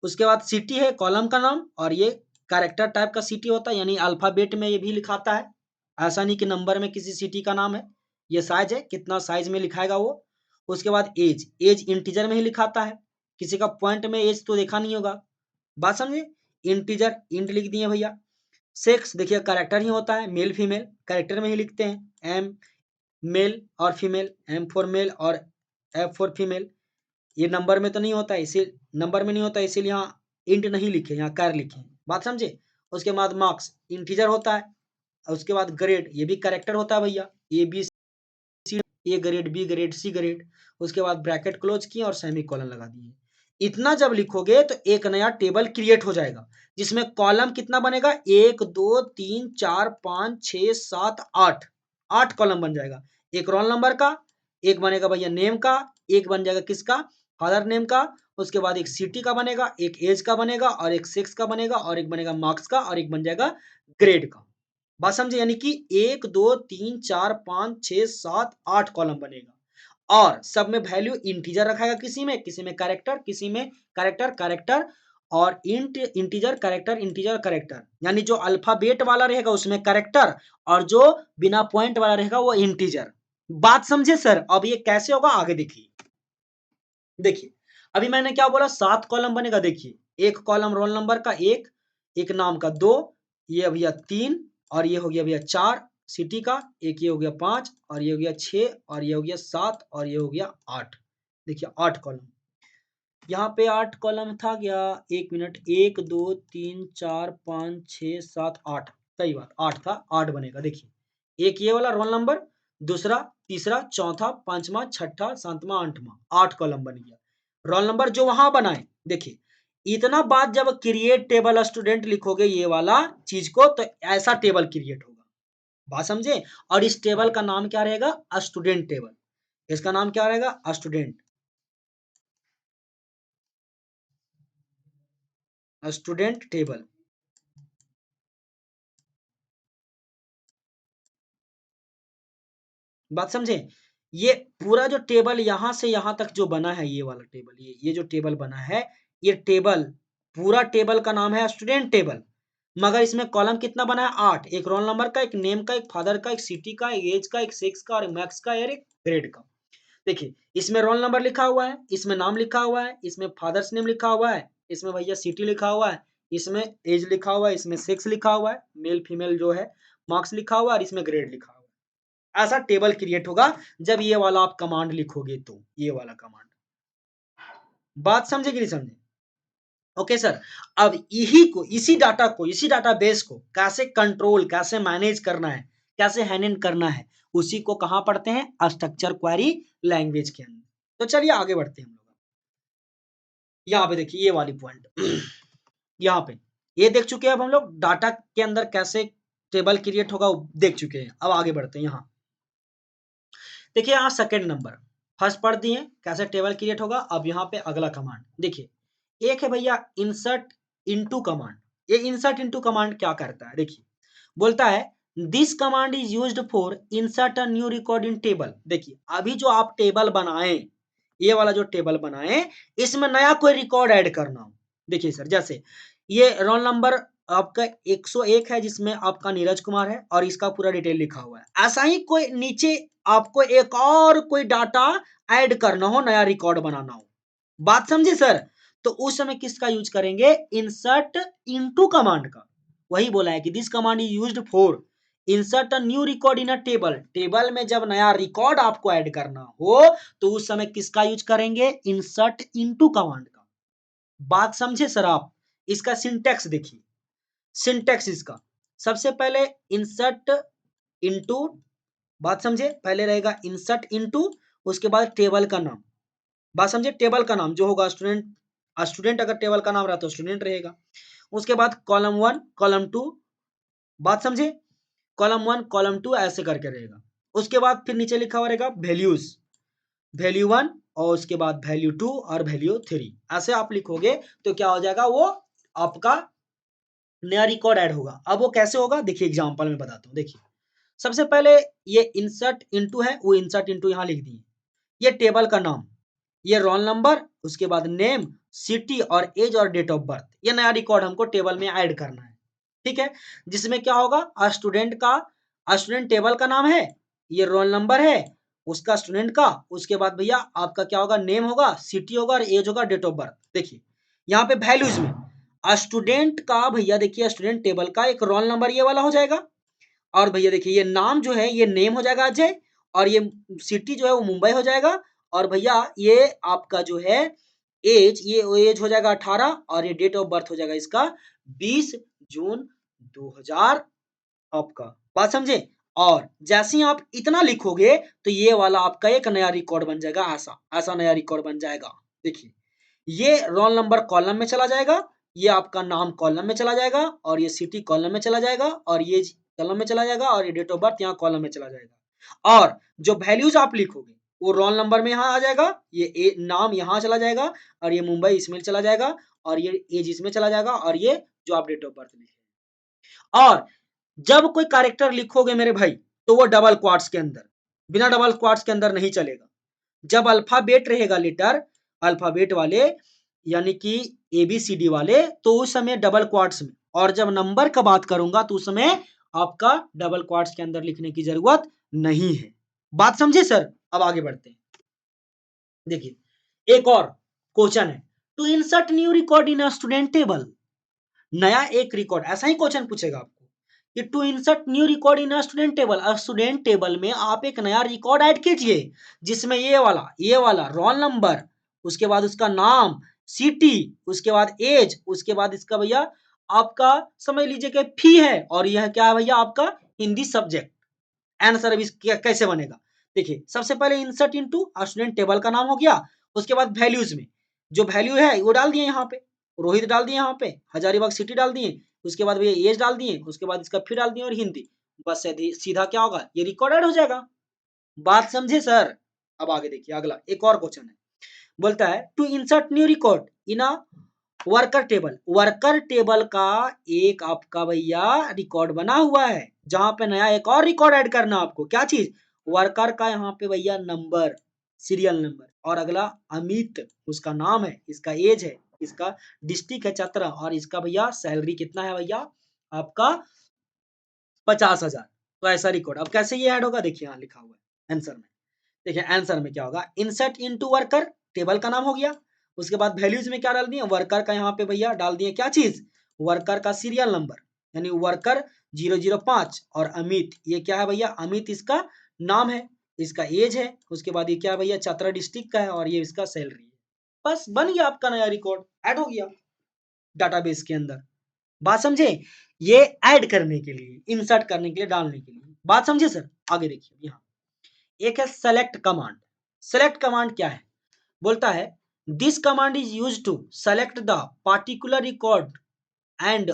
[SPEAKER 1] उसके बाद सिटी है कॉलम का नाम, और ये कैरेक्टर टाइप का सिटी होता है, यानी अल्फाबेट में ये भी लिखाता है, ऐसा नहीं कि नंबर में किसी सिटी का नाम है। ये साइज है कितना साइज में लिखाएगा वो। उसके बाद एज, एज इंटीजर में ही लिखाता है, किसी का पॉइंट में एज तो देखा नहीं होगा। बात समझे। इंटीजर इंट लिख दिए भैया। सेक्स देखिए कैरेक्टर ही होता है, मेल फीमेल कैरेक्टर में ही लिखते हैं, एम मेल और फीमेल, एम फॉर मेल और एफ फॉर फीमेल। ये नंबर में तो नहीं होता, इसी नंबर में नहीं होता, इसीलिए यहाँ इंट नहीं लिखे, यहाँ कैर लिखे। बात समझे। उसके बाद मार्क्स इंटीजर होता है। उसके बाद ग्रेड ये भी कैरेक्टर होता है भैया, A B C, A grade, B grade, C grade. उसके बाद ब्रैकेट क्लोज किए और सेमी कॉलन लगा दिए। इतना जब लिखोगे तो एक नया टेबल क्रिएट हो जाएगा, जिसमें कॉलम कितना बनेगा, 1 2 3 4 5 6 7 8, 8 कॉलम बन जाएगा। एक रोल नंबर का, एक बनेगा भैया नेम का, एक बन जाएगा किसका, फादर नेम का। उसके बाद एक सिटी का बनेगा, एक एज का बनेगा, और एक सेक्स का बनेगा, और एक बनेगा मार्क्स का, और एक बन जाएगा ग्रेड का। बात समझे। यानी कि 1 2 3 4 5 6 7 8 कॉलम बनेगा, और सब में वैल्यू इंटीजर रखाएगा, किसी में कैरेक्टर, किसी में कैरेक्टर कैरेक्टर, और इंटीजर कैरेक्टर इंटीजर कैरेक्टर, यानी जो अल्फाबेट वाला रहेगा उसमें कैरेक्टर, और जो बिना पॉइंट वाला रहेगा वो इंटीजर। बात समझे सर। अब ये कैसे होगा आगे देखिए। देखिए अभी मैंने क्या बोला, 7 कॉलम बनेगा। देखिए एक कॉलम रोल नंबर का, एक नाम का 2, ये भैया 3, और ये हो गया भैया 4 सिटी का, एक ये हो गया 5, और ये हो गया 6, और ये हो गया 7, और ये हो गया 8। देखिए 8 कॉलम, यहाँ पे 8 कॉलम था क्या, एक मिनट, 1 2 3 4 5 6 7 8, सही बात 8 था, 8 बनेगा। देखिए एक ये वाला रोल नंबर, दूसरा, तीसरा, चौथा, पांचवा, छठा, सातवां, आठवां, 8 कॉलम बन गया। रोल नंबर जो वहां बनाए, देखिए इतना बात जब क्रिएट टेबल स्टूडेंट लिखोगे ये वाला चीज को, तो ऐसा टेबल क्रिएट होगा। बात समझे। और इस टेबल का नाम क्या रहेगा, स्टूडेंट टेबल। इसका नाम क्या रहेगा, स्टूडेंट, स्टूडेंट टेबल। बात समझे। ये पूरा जो टेबल यहां से यहां तक जो बना है, ये वाला टेबल, ये जो टेबल बना है, ये टेबल, पूरा टेबल का नाम है स्टूडेंट टेबल। मगर इसमें कॉलम कितना बना है, 8, एक रोल नंबर का, एक नेम का, एक फादर का, एक सिटी का, एक एज का, एक सेक्स का, और एक मैक्स का, और एक ग्रेड का। देखिए इसमें रोल नंबर लिखा हुआ है, इसमें नाम लिखा हुआ है, इसमें फादर्स नेम लिखा हुआ है, इसमें भैया सिटी लिखा हुआ है, इसमें एज लिखा हुआ है, इसमें सेक्स लिखा हुआ है, मेल फीमेल जो है, मार्क्स लिखा हुआ है, और इसमें ग्रेड लिखा हुआ है। ऐसा टेबल क्रिएट होगा जब ये वाला आप कमांड लिखोगे, तो ये वाला कमांड। बात समझे कि नहीं समझे। Okay sir. अब यही को, इसी डाटा को, इसी डाटा बेस को कैसे कंट्रोल, कैसे मैनेज करना है, कैसे हैंडल करना है, उसी को कहां पढ़ते हैं, स्ट्रक्चर क्वेरी लैंग्वेज के अंदर। तो चलिए आगे बढ़ते हैं हम लोग। यहाँ पे देखिए ये वाली पॉइंट यहाँ पे ये देख चुके हैं। अब हम लोग डाटा के अंदर कैसे टेबल क्रिएट होगा वो देख चुके हैं। अब आगे बढ़ते हैं। यहाँ देखिए, यहाँ सेकेंड नंबर फर्स्ट पढ़ दिए कैसे टेबल क्रिएट होगा। अब यहाँ पे अगला कमांड देखिए, एक है भैया इंसर्ट इनटू कमांड। ये इंसर्ट इनटू कमांड क्या करता है देखिए, बोलता है this command is used for insert a new record in table. देखिए, अभी जो आप टेबल बनाए, ये वाला जो टेबल बनाए, इसमें नया कोई रिकॉर्ड ऐड करना हो। देखिए सर, जैसे ये रोल नंबर आपका 101 है, जिसमें आपका नीरज कुमार है और इसका पूरा डिटेल लिखा हुआ है। ऐसा ही कोई नीचे आपको एक और कोई डाटा ऐड करना हो, नया रिकॉर्ड बनाना हो, बात समझे सर? तो उस समय किसका यूज करेंगे? इंसर्ट इनटू कमांड का। वही बोला है कि this command is used for insert a new record in a table. Table में जब नया रिकॉर्ड आपको ऐड करना हो तो उस समय किसका यूज करेंगे? इंसर्ट इनटू कमांड का। बात समझे सर आप? इसका सिंटेक्स देखिए, सिंटेक्स इसका सबसे पहले इंसर्ट इनटू, बात समझे, पहले रहेगा इंसर्ट इनटू, उसके बाद टेबल का नाम, बात समझे, टेबल का नाम जो होगा स्टूडेंट, स्टूडेंट अगर टेबल का नाम रहा तो स्टूडेंट रहेगा। उसके बाद कॉलम 1 कॉलम 2, बात समझे, कॉलम 1 कॉलम 2 ऐसे करके रहेगा। उसके बाद फिर नीचे लिखा हुआ रहेगा वैल्यूज, वैल्यू 1 और उसके बाद वैल्यू 2 और वैल्यू 3, ऐसे आप लिखोगे तो क्या हो जाएगा? वो आपका नया रिकॉर्ड ऐड होगा। अब वो कैसे होगा देखिए, एग्जांपल में बताता हूँ। देखिए, सबसे पहले ये इंसर्ट इनटू है, वो इंसर्ट इनटू यहाँ लिख दिए। ये टेबल का नाम, ये रोल नंबर, उसके बाद नेम, सिटी और एज और डेट ऑफ बर्थ, ये नया रिकॉर्ड हमको टेबल में ऐड करना है। ठीक है, जिसमें क्या होगा? स्टूडेंट का, स्टूडेंट टेबल का नाम है, ये रोल नंबर है उसका, स्टूडेंट का, उसके बाद भैया आपका क्या होगा? नेम होगा, सिटी होगा और एज होगा, डेट ऑफ बर्थ। देखिए यहाँ पे वैल्यूज में स्टूडेंट का भैया देखिए, स्टूडेंट टेबल का एक रोल नंबर ये वाला हो जाएगा, और भैया देखिए ये नाम जो है ये नेम हो जाएगा अजय, और ये सिटी जो है वो मुंबई हो जाएगा, और भैया ये आपका जो है एज, ये एज हो जाएगा 18, और ये डेट ऑफ बर्थ हो जाएगा इसका 20 जून 2000 आपका, बात समझे? और जैसे ही आप इतना लिखोगे तो ये वाला आपका एक नया रिकॉर्ड बन जाएगा, ऐसा ऐसा नया रिकॉर्ड बन जाएगा। देखिए, ये रोल नंबर कॉलम में चला जाएगा, ये आपका नाम कॉलम में चला जाएगा, और ये सिटी कॉलम में चला जाएगा, और ये कॉलम में चला जाएगा, और ये डेट ऑफ बर्थ यहाँ कॉलम में चला जाएगा। और जो वैल्यूज आप लिखोगे वो रोल नंबर में यहाँ आ जाएगा, ये नाम यहाँ चला जाएगा, और ये मुंबई इसमें चला जाएगा, और ये एज इसमें चला जाएगा, और ये जो आप डेट ऑफ बर्थ लिखे। और जब कोई कैरेक्टर लिखोगे मेरे भाई तो वो डबल क्वाट्स के अंदर, बिना डबल क्वाट्स के अंदर नहीं चलेगा। जब अल्फाबेट रहेगा लेटर, अल्फाबेट वाले यानी कि ABCD वाले, तो उस समय डबल क्वाट्स में, और जब नंबर का बात करूंगा तो उस समय आपका डबल क्वाट्स के अंदर लिखने की जरूरत नहीं है। बात समझे सर? अब आगे बढ़ते हैं। देखिए, एक और क्वेश्चन है, to insert new record in student table. नया एक रिकॉर्ड, ऐसा ही क्वेश्चन पूछेगा आपको कि to insert new record in student table, student table में आप एक नया रिकॉर्ड ऐड कीजिए, जिसमें ये वाला रोल नंबर, उसके बाद उसका नाम, सिटी, उसके बाद एज, उसके बाद इसका भैया आपका समझ लीजिए कि फी है, और यह क्या है भैया? आपका हिंदी सब्जेक्ट। आंसर अभी कैसे बनेगा? देखिए, सबसे पहले इंसर्ट इनटू स्टूडेंट टेबल का नाम हो गया, उसके बाद वैल्यूज में जो वैल्यू है वो डाल दिए, यहाँ पे रोहित डाल दिए, यहाँ पे हजारीबाग सिटी डाल दिए, उसके बाद भैया एज डाल दिए, उसके बाद इसका फिर डाल दिए और हिंदी, बस सीधा क्या होगा? ये रिकॉर्डेड हो जाएगा। बात समझे सर? अब आगे देखिए, अगला एक और क्वेश्चन है, बोलता है to insert new record in a worker table. Worker table का एक आपका भैया रिकॉर्ड बना हुआ है, जहां पे नया एक और रिकॉर्ड ऐड करना आपको, क्या चीज? वर्कर का यहाँ पे भैया नंबर, सीरियल नंबर, और अगला अमित उसका नाम है, इसका एज है, इसका डिस्ट्रिक्ट है चतरा, और इसका भैया सैलरी कितना है भैया? आपका 50,000। तो ऐसा रिकॉर्ड अब कैसे ये ऐड होगा? देखिए यहाँ लिखा हुआ है आंसर में। देखिए आंसर में क्या होगा? इंसर्ट इनटू वर्कर, टेबल का नाम हो गया, उसके बाद वैल्यूज में क्या डाल दिए? वर्कर का यहाँ पे भैया डाल दिए क्या चीज? वर्कर का सीरियल नंबर, यानी वर्कर 005, और अमित ये क्या है भैया? अमित इसका नाम है, इसका एज है, उसके बाद ये क्या है भैया? चतरा डिस्ट्रिक्ट का है, और ये इसका सैलरी है। बस बन गया आपका नया रिकॉर्ड, ऐड हो गया डाटाबेस के अंदर। बात समझे? ये ऐड करने के लिए, इंसर्ट करने के लिए, डालने के लिए। बात समझे सर? आगे देखिए, यहाँ एक है सेलेक्ट कमांड। सेलेक्ट कमांड क्या है? बोलता है this command is use to select the particular record and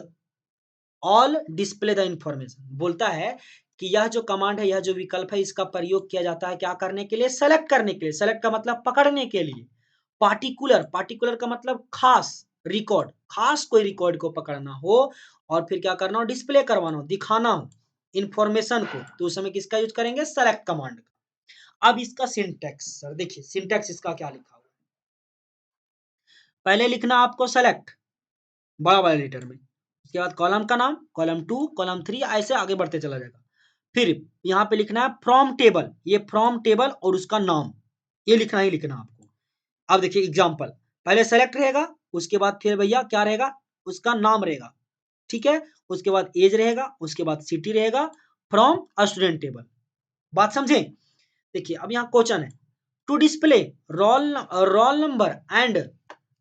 [SPEAKER 1] all display the information. बोलता है कि यह जो कमांड है, यह जो विकल्प है, इसका प्रयोग किया जाता है क्या करने के लिए? सेलेक्ट करने के लिए। सेलेक्ट का मतलब पकड़ने के लिए। पार्टिकुलर, पार्टिकुलर का मतलब खास रिकॉर्ड, खास कोई रिकॉर्ड को पकड़ना हो और फिर क्या करना हो? डिस्प्ले करवाना हो, दिखाना हो इंफॉर्मेशन को, तो उस समय किसका यूज करेंगे? सेलेक्ट कमांड का। अब इसका सिंटैक्स सर देखिए, सिंटैक्स इसका क्या लिखा हुआ है। पहले लिखना आपको सेलेक्ट बड़ा वाले लेटर में, उसके बाद कॉलम का नाम, कॉलम 2, कॉलम 3, ऐसे आगे बढ़ते चला जाएगा। फिर यहाँ पे लिखना है फ्रॉम टेबल, ये फ्रॉम टेबल और उसका नाम, ये लिखना ही लिखना आपको। अब देखिए एग्जाम्पल, पहले सेलेक्ट रहेगा, उसके बाद फिर भैया क्या रहेगा? उसका नाम रहेगा, ठीक है। उसके बाद एज रहेगा, उसके बाद सिटी रहेगा, फ्रॉम स्टूडेंट टेबल। बात समझे? देखिए अब यहाँ क्वेश्चन है, to display roll roll number and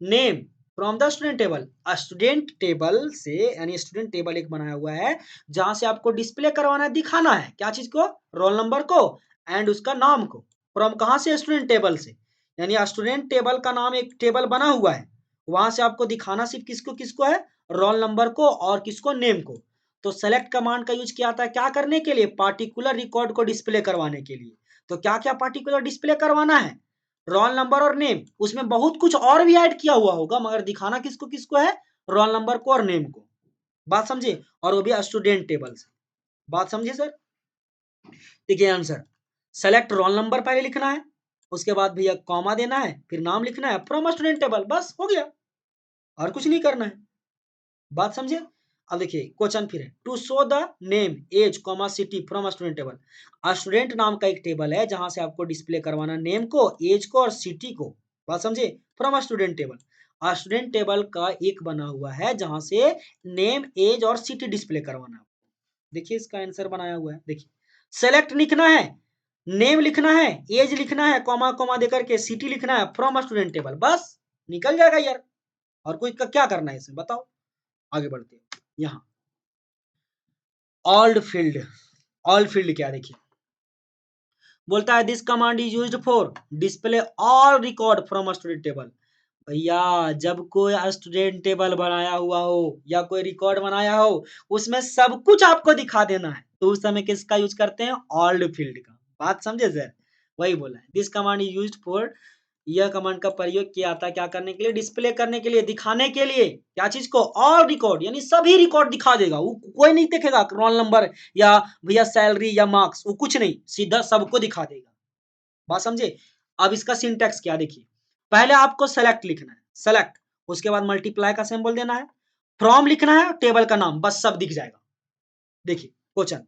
[SPEAKER 1] name from the student table. Student table से, यानी स्टूडेंट टेबल एक बनाया हुआ है जहां से आपको डिस्प्ले करवाना है, दिखाना है क्या चीज को? रोल नंबर को एंड उसका नाम को। फ्रॉम कहां से? स्टूडेंट टेबल से, यानी स्टूडेंट टेबल का नाम एक टेबल बना हुआ है, वहां से आपको दिखाना सिर्फ किसको किसको है? रोल नंबर को और किसको? नेम को। तो सेलेक्ट कमांड का यूज किया था क्या करने के लिए? पार्टिकुलर रिकॉर्ड को डिस्प्ले करवाने के लिए। तो क्या क्या पार्टिकुलर डिस्प्ले करवाना है? रोल नंबर और नेम। उसमें बहुत कुछ और भी ऐड किया हुआ होगा, मगर दिखाना किसको किसको है? रोल नंबर को और नेम को। बात समझे? और वो भी स्टूडेंट टेबल से। बात समझे सर? देखिए आंसर, सेलेक्ट रोल नंबर पहले लिखना है, उसके बाद भैया कॉमा देना है, फिर नाम लिखना है फ्रॉम स्टूडेंट टेबल, बस हो गया, और कुछ नहीं करना है। बात समझे? अब देखिए क्वेश्चन फिर है, to show the name age comma city from student table. Student नाम का एक टेबल है जहां से आपको डिस्प्ले करवाना नेम को, एज को और सिटी को। बात समझे? From student table. Student table का एक बना हुआ है जहां से नेम, एज और सिटी डिस्प्ले करवाना है। देखिए इसका आंसर बनाया हुआ है, देखिए सेलेक्ट लिखना है, नेम लिखना है, एज लिखना है, कॉमा कॉमा देकर के सिटी लिखना है फ्रॉम स्टूडेंट टेबल, बस निकल जाएगा यार। और कोई का क्या करना है इसमें बताओ? आगे बढ़ते हैं। यहाँ ऑल्ड फील्ड, ऑल फील्ड क्या? देखिए बोलता है this command is used for display all record from student table. भैया जब कोई स्टूडेंट टेबल बनाया हुआ हो या कोई रिकॉर्ड बनाया हो, उसमें सब कुछ आपको दिखा देना है, तो उस समय किसका यूज करते हैं? ऑल्ड फील्ड का। बात समझे सर? वही बोला है, this command is used for, यह कमांड का प्रयोग किया जाता है क्या करने के लिए? डिस्प्ले करने के लिए, दिखाने के लिए। क्या चीज को? ऑल रिकॉर्ड, यानी सभी रिकॉर्ड दिखा देगा वो, कोई नहीं देखेगा रोल नंबर या भैया सैलरी या मार्क्स, वो कुछ नहीं, सीधा सबको दिखा देगा। बात समझे? अब इसका सिंटैक्स क्या? देखिए पहले आपको सेलेक्ट लिखना है, सेलेक्ट, उसके बाद मल्टीप्लाई का सिंबल देना है, फ्रॉम लिखना है, टेबल का नाम, बस सब दिख जाएगा। देखिए question,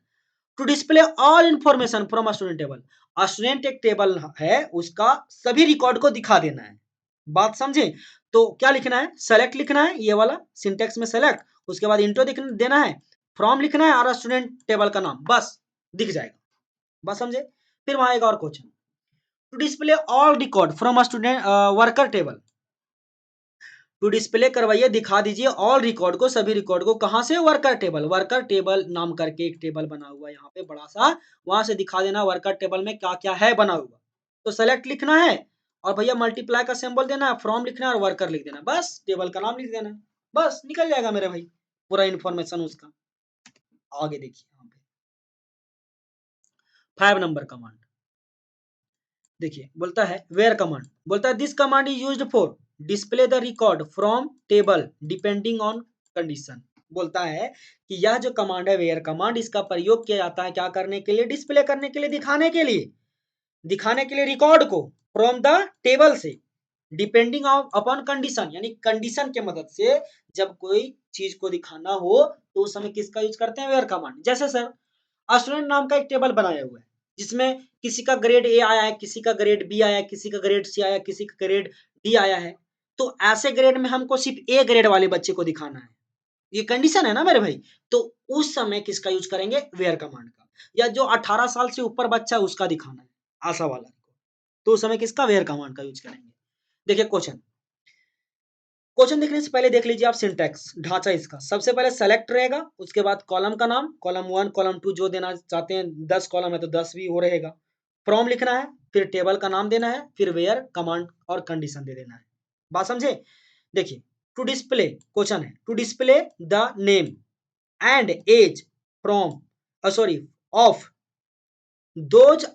[SPEAKER 1] to display all information from student table. Student एक टेबल है, उसका सभी रिकॉर्ड को दिखा देना है। बात समझे? तो क्या लिखना है? सेलेक्ट लिखना है, ये वाला सिंटेक्स में सेलेक्ट, उसके बाद इंट्रो देना है, फ्रॉम लिखना है और स्टूडेंट टेबल का नाम, बस दिख जाएगा। बात समझे? फिर वहां एक और question, to display all record from student worker table. To display करवाइए, दिखा दीजिए ऑल रिकॉर्ड को, सभी रिकॉर्ड को, कहां से? Worker table. वर्कर टेबल नाम करके एक टेबल बना हुआ है यहाँ पे बड़ा सा, वहां से दिखा देना वर्कर टेबल में क्या क्या है बना हुआ। तो सेलेक्ट लिखना है और भैया मल्टीप्लाई का सिंबल देना है, फ्रॉम लिखना है और वर्कर लिख देना, बस टेबल का नाम लिख देना है, बस निकल जाएगा मेरे भाई पूरा इन्फॉर्मेशन उसका। आगे देखिए यहाँ पे 5 नंबर कमांड, देखिए बोलता है वेयर कमांड। बोलता है this command is used for display the record from table depending on condition. बोलता है कि यह जो कमांड है वेयर कमांड, इसका प्रयोग किया जाता है क्या करने के लिए? डिस्प्ले करने के लिए, दिखाने के लिए, दिखाने के लिए रिकॉर्ड को फ्रॉम द टेबल से, डिपेंडिंग अपॉन कंडीशन, यानी कंडीशन के मदद से जब कोई चीज को दिखाना हो तो उस समय किसका यूज करते हैं? Where command. जैसे सर स्टूडेंट नाम का एक टेबल बनाया हुआ है जिसमें किसी का ग्रेड ए आया है, किसी का ग्रेड बी आया है, किसी का ग्रेड सी आया है, किसी का ग्रेड डी आया है, तो ऐसे ग्रेड में हमको सिर्फ ए ग्रेड वाले बच्चे को दिखाना है, ये कंडीशन है ना मेरे भाई। तो उस समय किसका यूज करेंगे? वेयर कमांड का। या जो 18 साल से ऊपर बच्चा है उसका दिखाना है, आशा वाला को, तो उस समय किसका? वेयर कमांड का यूज करेंगे। देखिए क्वेश्चन, क्वेश्चन देखने से पहले देख लीजिए आप सिंटैक्स ढांचा इसका। सबसे पहले सेलेक्ट रहेगा, उसके बाद कॉलम का नाम, कॉलम 1 कॉलम 2 जो देना चाहते हैं, 10 कॉलम है तो 10 भी हो रहेगा, फ्रॉम लिखना है, फिर टेबल का नाम देना है, फिर वेयर कमांड और कंडीशन दे देना है। बात समझे? देखिए टू डिस्प्ले, क्वेश्चन है to display the name and age from sorry of those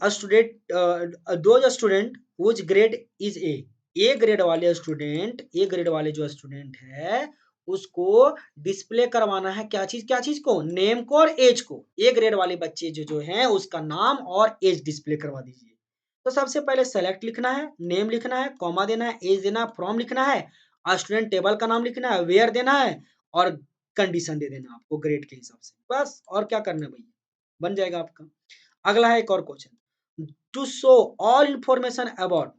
[SPEAKER 1] student whose grade is A grade वाले स्टूडेंट, ए ग्रेड वाले जो स्टूडेंट है उसको डिस्प्ले करवाना है क्या चीज को, नेम को और एज को। ए ग्रेड वाले बच्चे जो जो हैं उसका नाम और एज डिस्प्ले करवा दीजिए। तो सबसे पहले सेलेक्ट लिखना है, नेम लिखना है, कॉमा देना है, एज देना है, फ्रॉम लिखना है, स्टूडेंट टेबल का नाम लिखना है, वेयर देना है और कंडीशन दे देना आपको ग्रेड के हिसाब से। बस और क्या करना है भैया, बन जाएगा आपका। अगला है एक और question, to show all information about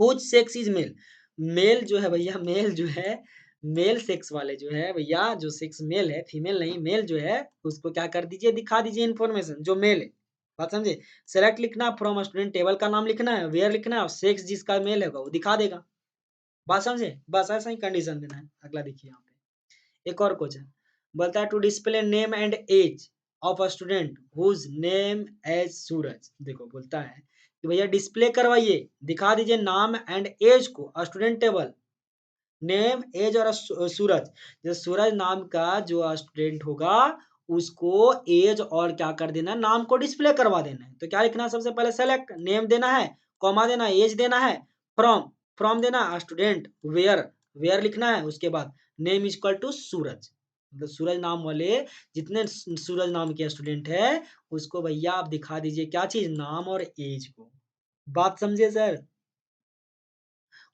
[SPEAKER 1] whose sex is male. Male जो है भैया, मेल जो है, मेल सेक्स वाले जो है भैया, जो सेक्स मेल है, फीमेल नहीं, मेल जो है उसको क्या कर दीजिए, दिखा दीजिए इन्फॉर्मेशन जो मेल है। बात समझे। सेलेक्ट लिखना, फ्रॉम स्टूडेंट टेबल का नाम लिखना है, वेयर लिखना है और सेक्स जिसका मेल है वो दिखा देगा। बात समझे, बस ऐसा ही कंडीशन देना है। अगला देखिए यहाँ पे एक और क्वेश्चन बोलता है to display name and age of a student whose name age Suraj. देखो बोलता है कि भैया डिस्प्ले करवाइए, दिखा दीजिए नाम एंड एज को, स्टूडेंट टेबल, नेम एज और सूरज। जैसे सूरज नाम का जो स्टूडेंट होगा उसको एज और क्या कर देना है, नाम को डिस्प्ले करवा देना है। तो क्या लिखना है, सबसे पहले सेलेक्ट, नेम देना है, कॉमा देना है, एज देना है, फ्रॉम, फ्रॉम देना, स्टूडेंट, वेयर, वेयर लिखना है, उसके बाद नेम इज इक्वल टू सूरज। मतलब सूरज नाम वाले जितने सूरज नाम के स्टूडेंट है उसको भैया आप दिखा दीजिए क्या चीज, नाम और एज को। बात समझिए सर।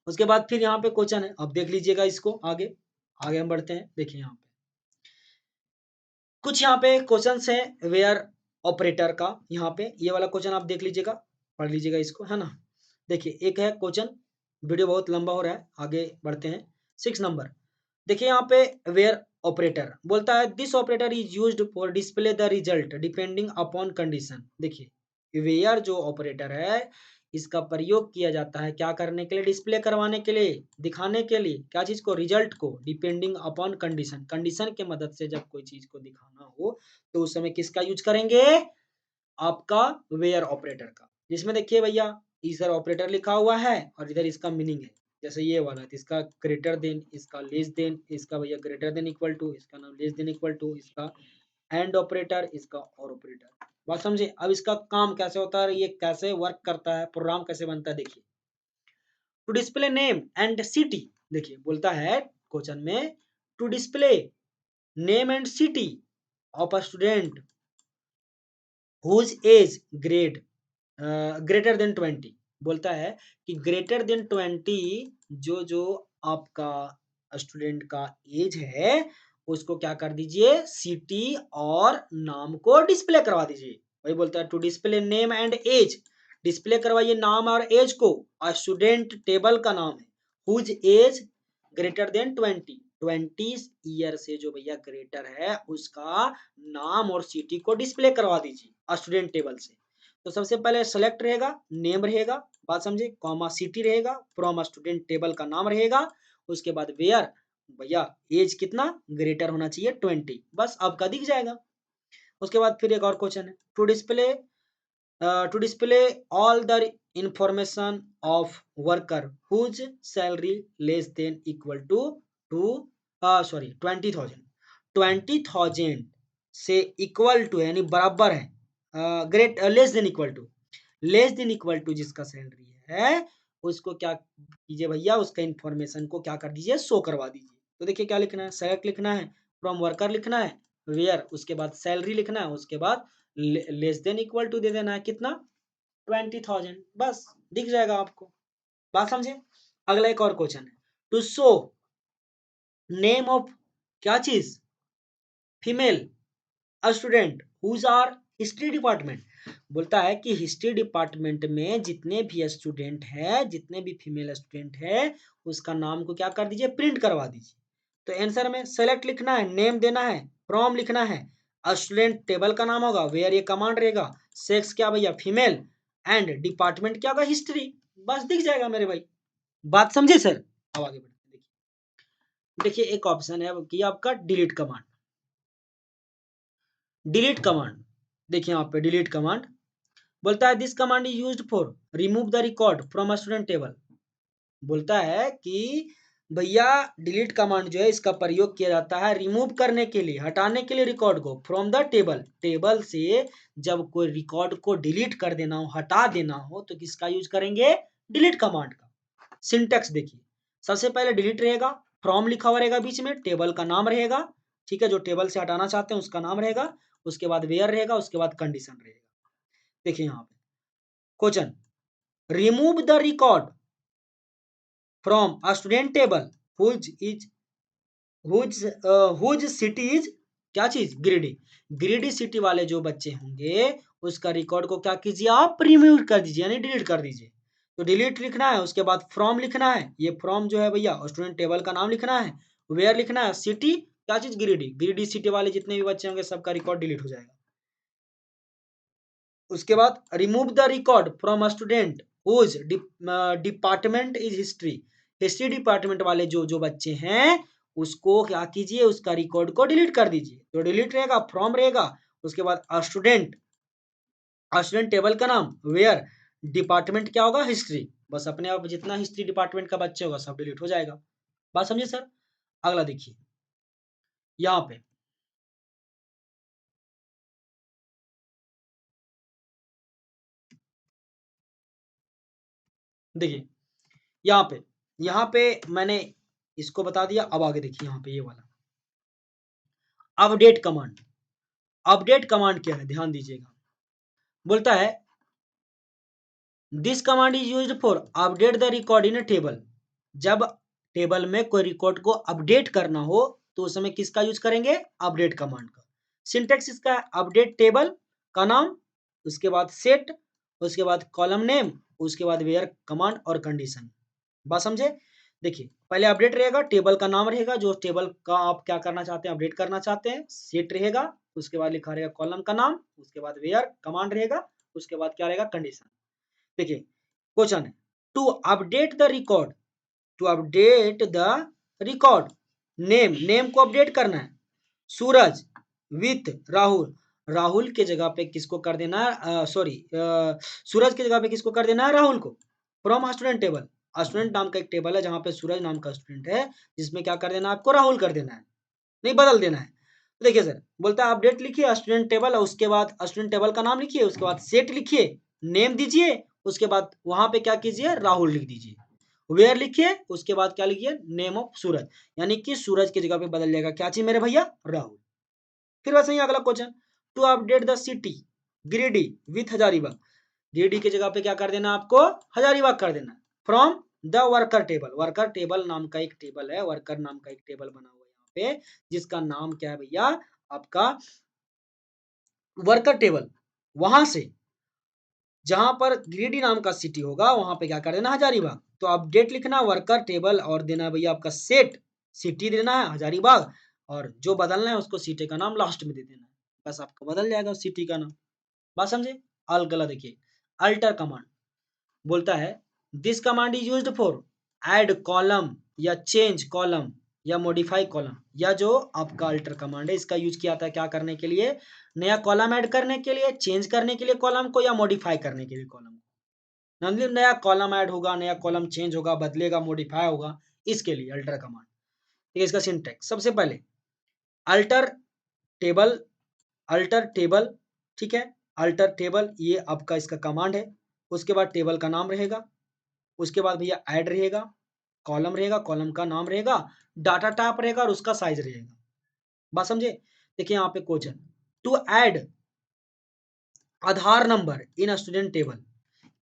[SPEAKER 1] उसके बाद फिर यहाँ पे क्वेश्चन है, अब देख लीजिएगा इसको, आगे आगे हम बढ़ते हैं। देखिए यहाँ पे कुछ यहाँ पे क्वेश्चन है वेयर ऑपरेटर का। यहाँ पे ये वाला क्वेश्चन आप देख लीजिएगा, पढ़ लीजिएगा इसको, है ना। देखिए एक है क्वेश्चन, वीडियो बहुत लंबा हो रहा है, आगे बढ़ते हैं। 6 नंबर देखिए यहाँ पे वेयर ऑपरेटर बोलता है this operator is used for display the result depending upon condition. देखिए वेयर जो ऑपरेटर है इसका प्रयोग किया जाता है क्या करने के लिए, डिस्प्ले करवाने के लिए, दिखाने के लिए, क्या चीज को, रिजल्ट को, डिपेंडिंग अपॉन कंडीशन, कंडीशन के मदद से जब कोई चीज को दिखाना हो तो उस समय किसका यूज करेंगे, आपका वेयर ऑपरेटर का। जिसमें देखिए भैया इधर ऑपरेटर लिखा हुआ है और इधर इसका मीनिंग है। जैसे ये वाला तो इसका ग्रेटर देन, इसका लेस देन, इसका भैया ग्रेटर देन इक्वल टू, इसका नाम लेस देन इक्वल टू, इसका एंड ऑपरेटर, इसका और ऑपरेटर। बात समझे। अब इसका काम कैसे होता है, ये कैसे वर्क करता है, प्रोग्राम कैसे बनता है, देखिए to display name and city. देखिए बोलता है क्वेश्चन में to display name and city of a student whose age grade greater than 20। बोलता है कि ग्रेटर देन 20 जो जो आपका स्टूडेंट का एज है उसको क्या कर दीजिए, सिटी और नाम को डिस्प्ले करवा दीजिए। वही बोलता है to display name and age, display करवाइए नाम और एज को, स्टूडेंट टेबल का नाम है, whose age greater than 20 year से जो भैया ग्रेटर है उसका नाम और सिटी को डिस्प्ले करवा दीजिए स्टूडेंट टेबल से। तो सबसे पहले सेलेक्ट रहेगा, नेम रहेगा, बात समझे, कॉमा सिटी रहेगा, फ्रॉम स्टूडेंट टेबल का नाम रहेगा, उसके बाद वेयर भैया एज कितना ग्रेटर होना चाहिए 20, बस आपका दिख जाएगा। उसके बाद फिर एक और क्वेश्चन है to display all the information of worker whose salary less than equal to sorry 20,000, 20,000 से इक्वल टू यानी बराबर है, great less than equal to, less than equal to जिसका सैलरी है उसको क्या कीजिए भैया, उसका इंफॉर्मेशन को क्या कर दीजिए, शो करवा दीजिए। तो देखिए क्या लिखना है, सेलेक्ट लिखना है, फ्रॉम वर्कर लिखना है, वेयर, उसके बाद सैलरी लिखना है, उसके बाद लेस देन इक्वल टू दे देना है कितना, 20,000, बस दिख जाएगा आपको। बात समझे। अगला एक और क्वेश्चन है टू शो नेम ऑफ क्या चीज, female student whose are history department. बोलता है कि हिस्ट्री डिपार्टमेंट में जितने भी स्टूडेंट है, जितने भी फीमेल स्टूडेंट है उसका नाम को क्या कर दीजिए, प्रिंट करवा दीजिए। तो आंसर में सेलेक्ट लिखना है, नेम देना है, फ्रॉम लिखना है, स्टूडेंट टेबल का नाम होगा, वेयर ये कमांड रहेगा, सेक्स क्या भैया फीमेल, एंड डिपार्टमेंट क्या होगा, हिस्ट्री, बस दिख जाएगा मेरे भाई। बात समझे सर। अब आगे बढ़ते हैं। देखिए एक ऑप्शन है कि आपका डिलीट कमांड, डिलीट कमांड। देखिए यहाँ पे डिलीट कमांड बोलता है this command is used for remove the record from a student table. बोलता है कि भैया डिलीट कमांड जो है इसका प्रयोग किया जाता है रिमूव करने के लिए, हटाने के लिए रिकॉर्ड को फ्रॉम द टेबल। टेबल से जब कोई रिकॉर्ड को डिलीट कर देना हो, हटा देना हो, तो किसका यूज करेंगे? डिलीट कमांड का। सिंटेक्स देखिए, सबसे पहले डिलीट रहेगा, फ्रॉम लिखा हुआ रहेगा, बीच में टेबल का नाम रहेगा, ठीक है, जो टेबल से हटाना चाहते हैं उसका नाम रहेगा, उसके बाद वेयर रहेगा, उसके बाद कंडीशन रहेगा। देखिए यहाँ पे question, remove the record from a student table whose is whose city is, क्या चीज? गिरिडी। गिरिडी सिटी वाले जो बच्चे होंगे उसका रिकॉर्ड को क्या कीजिए आप? रिमूव कर दीजिए, यानी डिलीट कर दीजिए। तो डिलीट लिखना है, उसके बाद फ्रॉम लिखना है, ये फ्रॉम जो है भैया स्टूडेंट टेबल का नाम लिखना है, वेयर लिखना है, सिटी क्या चीज? गिरिडी। गिरिडी सिटी वाले जितने भी बच्चे होंगे सबका रिकॉर्ड डिलीट हो जाएगा। उसके बाद remove the record from a student whose department is history. History department वाले जो जो बच्चे हैं उसको क्या कीजिए? उसका रिकॉर्ड को डिलीट कर दीजिए। तो डिलीट रहेगा, फ्रॉम रहेगा, उसके बाद स्टूडेंट, स्टूडेंट टेबल का नाम, वेयर, डिपार्टमेंट क्या होगा? हिस्ट्री। बस अपने आप जितना हिस्ट्री डिपार्टमेंट का बच्चे होगा सब डिलीट हो जाएगा। बात समझे सर? अगला देखिए यहाँ पे, देखिए यहाँ पे मैंने इसको बता दिया। अब आगे देखिए यहाँ पे ये वाला अपडेट कमांड। अपडेट कमांड क्या है? ध्यान दीजिएगा, बोलता है this command is used for update the record in table. जब टेबल में कोई रिकॉर्ड को अपडेट करना हो तो उस समय किसका यूज करेंगे? अपडेट कमांड का। सिंटेक्स इसका है अपडेट टेबल का नाम, उसके बाद सेट, उसके बाद कॉलम नेम, उसके बाद वेयर कमांड और कंडीशन। बात समझे? देखिए पहले अपडेट रहेगा, टेबल का नाम रहेगा, जो टेबल का आप क्या करना चाहते हैं? अपडेट करना चाहते हैं। सेट रहेगा, उसके बाद लिखा रहेगा कॉलम का नाम, उसके बाद वेयर कमांड रहेगा, उसके बाद क्या रहेगा? कंडीशन। देखिए क्वेश्चन है, to update the record, to update the record name, name को अपडेट करना है। सूरज विथ राहुल, राहुल के जगह पे किसको कर देना है? सॉरी, सूरज की जगह पे किसको कर देना है? राहुल को। फ्रॉम स्टूडेंट टेबल, स्टूडेंट नाम का एक टेबल है जहां पे सूरज नाम का स्टूडेंट है, जिसमें क्या कर देना है? आपको राहुल कर देना है, नहीं बदल देना है। तो देखिए सर, बोलता है अपडेट लिखिए स्टूडेंट टेबल, और उसके बाद स्टूडेंट टेबल का नाम लिखिए, उसके बाद सेट लिखिए, नेम दीजिए, उसके बाद वहां पे क्या कीजिए? राहुल लिख दीजिए। वेयर लिखिए, उसके बाद क्या लिखिए? नेम ऑफ सूरज, यानी कि सूरज की जगह पे बदल जाएगा क्या चीज मेरे भैया? राहुल। फिर वैसे ही अगला question, to update the city Giridih with Hazaribagh, Giridih की जगह पे क्या कर देना? आपको हजारीबाग कर देना। From the worker table, worker table नाम का एक टेबल है, वर्कर नाम का एक टेबल बना हुआ है यहाँ पे, जिसका नाम क्या है भैया? आपका वर्कर टेबल। वहां से जहां पर गिरिडी नाम का सिटी होगा वहां पे क्या कर देना? हजारीबाग। तो अपडेट लिखना वर्कर टेबल, और देना भैया आपका सेट, सिटी देना है हजारीबाग, और जो बदलना है उसको सिटी का नाम लास्ट में दे देना है, बस आपका बदल जाएगा सिटी का नाम। बात समझे? अगला देखिए, अल्टर कमांड। बोलता है this command is used for add column या चेंज कॉलम या मॉडिफाई कॉलम, या जो आपका अल्टर कमांड है इसका यूज किया था क्या करने के लिए? नया कॉलम ऐड करने के लिए, चेंज करने के लिए कॉलम को, या मॉडिफाई करने के लिए कॉलम को। मतलब नया कॉलम ऐड होगा, नया कॉलम चेंज होगा, बदलेगा, मॉडिफाई होगा, इसके लिए अल्टर कमांड। ठीक है, इसका सिंटैक्स सबसे पहले अल्टर टेबल, अल्टर टेबल, ठीक है, अल्टर टेबल ये आपका इसका कमांड है। उसके बाद टेबल का नाम रहेगा, उसके बाद भैया ऐड रहेगा, कॉलम रहेगा, कॉलम का नाम रहेगा, डाटा टाइप रहेगा और उसका साइज रहेगा। बात समझे? देखिए यहाँ पे question, to add Aadhaar number in student table,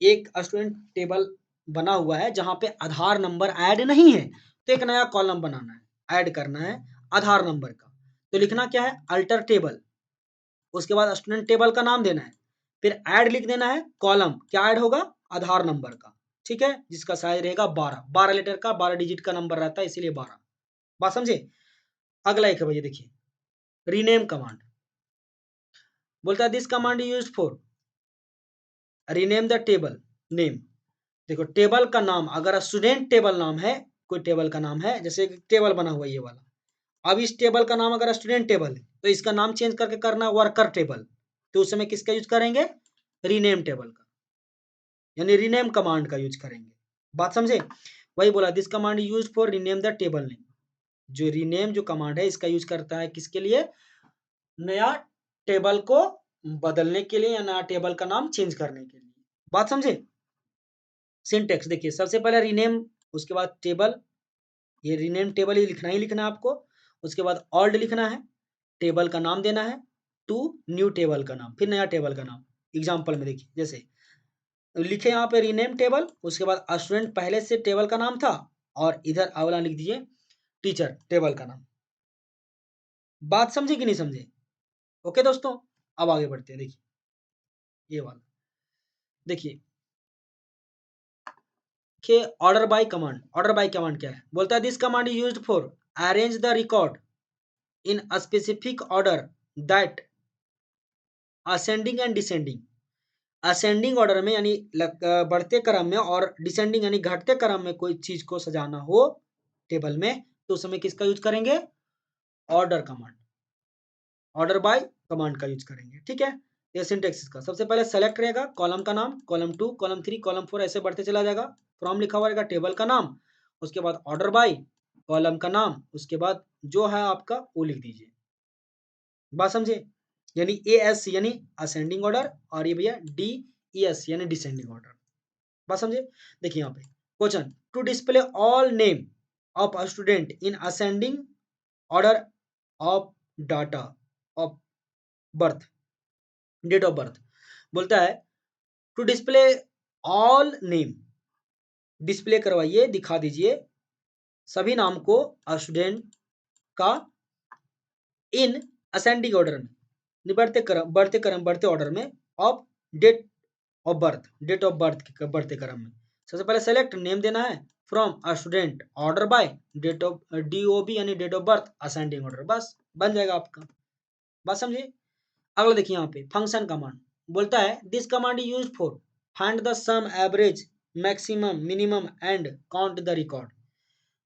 [SPEAKER 1] एक स्टूडेंट टेबल बना हुआ है जहां पे आधार नंबर ऐड नहीं है, तो एक नया कॉलम बनाना है, ऐड करना है आधार नंबर का। तो लिखना क्या है? अल्टर टेबल, उसके बाद स्टूडेंट टेबल का नाम देना है, फिर ऐड लिख देना है, कॉलम क्या ऐड होगा? आधार नंबर का, ठीक है, जिसका साइज रहेगा 12, 12 लेटर का, 12 डिजिट का नंबर रहता है, इसीलिए 12। बात समझे? अगला एक है भैया, देखिए रीनेम कमांड। बोलता है this command used for rename the table name. देखो टेबल का नाम, अगर स्टूडेंट टेबल नाम है, कोई टेबल का नाम है, जैसे टेबल बना हुआ है ये वाला, अब इस टेबल का नाम अगर स्टूडेंट टेबल है तो इसका नाम चेंज करके करना वर्कर टेबल, तो उस समय किसका यूज करेंगे? रीनेम टेबल का, यानी रीनेम कमांड का यूज करेंगे। बात समझे? वही बोला this command use for rename the table name. जो रीनेम जो कमांड है इसका यूज करता है किसके लिए, नया टेबल को बदलने के लिए या नया टेबल का नाम चेंज करने के लिए। बात समझे। सिंटेक्स देखिए, सबसे पहले रीनेम, उसके बाद टेबल, ये रीनेम टेबल ही लिखना है आपको। उसके बाद ऑल्ड लिखना है, टेबल का नाम देना है, टू न्यू टेबल का नाम, फिर नया टेबल का नाम। एग्जाम्पल में देखिए, जैसे लिखे यहाँ पे रीनेम टेबल, उसके बाद स्टूडेंट पहले से टेबल का नाम था, और इधर अगला लिख दीजिए टीचर टेबल का नाम। बात समझे कि नहीं समझे। ओके दोस्तों, अब आगे बढ़ते हैं। देखिए ये वाला देखिए कि order by command. Order by command क्या है, बोलता है this command is used for arrange the record in a specific order that ascending and descending. Ascending order में यानी बढ़ते क्रम में, और डिसेंडिंग यानी घटते क्रम में कोई चीज को सजाना हो टेबल में, तो उस समय किसका यूज करेंगे, order command, order by command का यूज करेंगे। ठीक है, ये सिंटेक्स इसका। सबसे पहले सेलेक्ट रहेगा, कॉलम का नाम, कॉलम 2, कॉलम 3, कॉलम 4 ऐसे बढ़ते चला जाएगा। फ्रॉम लिखा हुआ रहेगा, टेबल का नाम, उसके बाद ऑर्डर बाय, कॉलम का नाम, उसके बाद जो है आपका वो लिख दीजिए। बात समझे। यानी AS यानी असेंडिंग ऑर्डर, और ये भैया DES यानी डिसेंडिंग ऑर्डर। बात समझे। देखिए यहाँ पे question, to display all name of a student in ascending order of data of birth, date of birth. बोलता है to display all name, display करवाइए, दिखा दीजिए सभी नाम को स्टूडेंट का इन असेंडिंग ऑर्डर में, बढ़ते ऑर्डर में, of date of birth, date of birth के बढ़ते क्रम में। सबसे पहले सेलेक्ट नेम देना है, from a student, order by, date of DOB यानी date of birth, ascending order, बस बन जाएगा आपका। बात समझिए। अगला देखिए यहाँ पे फंक्शन कमांड। बोलता है this command is used for find the sum, average, maximum, minimum and count the record.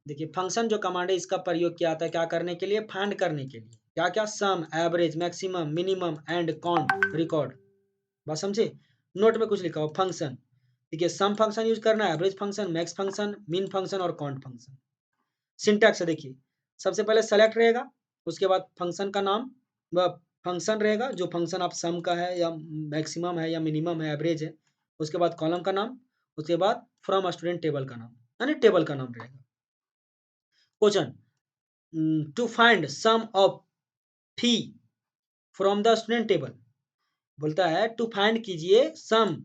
[SPEAKER 1] देखिए फंक्शन जो कमांड है इसका प्रयोग किया जाता है क्या करने के लिए, फाइंड करने के लिए। क्या क्या, sum, average, maximum, minimum and count record. बात समझे। नोट में कुछ लिखा हो फंक्शन। देखिए सम फंक्शन यूज करना है, एवरेज फंक्शन, मैक्स फंक्शन, मिन फंक्शन और काउंट फंक्शन। सिंटैक्स है देखिए, सबसे पहले सेलेक्ट रहेगा, उसके बाद फंक्शन का नाम व फंक्शन रहेगा, जो फंक्शन आप सम का है या मैक्सिमम है या मिनिमम है, एवरेज है। उसके बाद कॉलम का नाम, उसके बाद फ्रॉम स्टूडेंट टेबल का नाम, यानी टेबल का नाम रहेगा। Question, to find sum of fee from the student table. बोलता है टू फाइंड कीजिए sum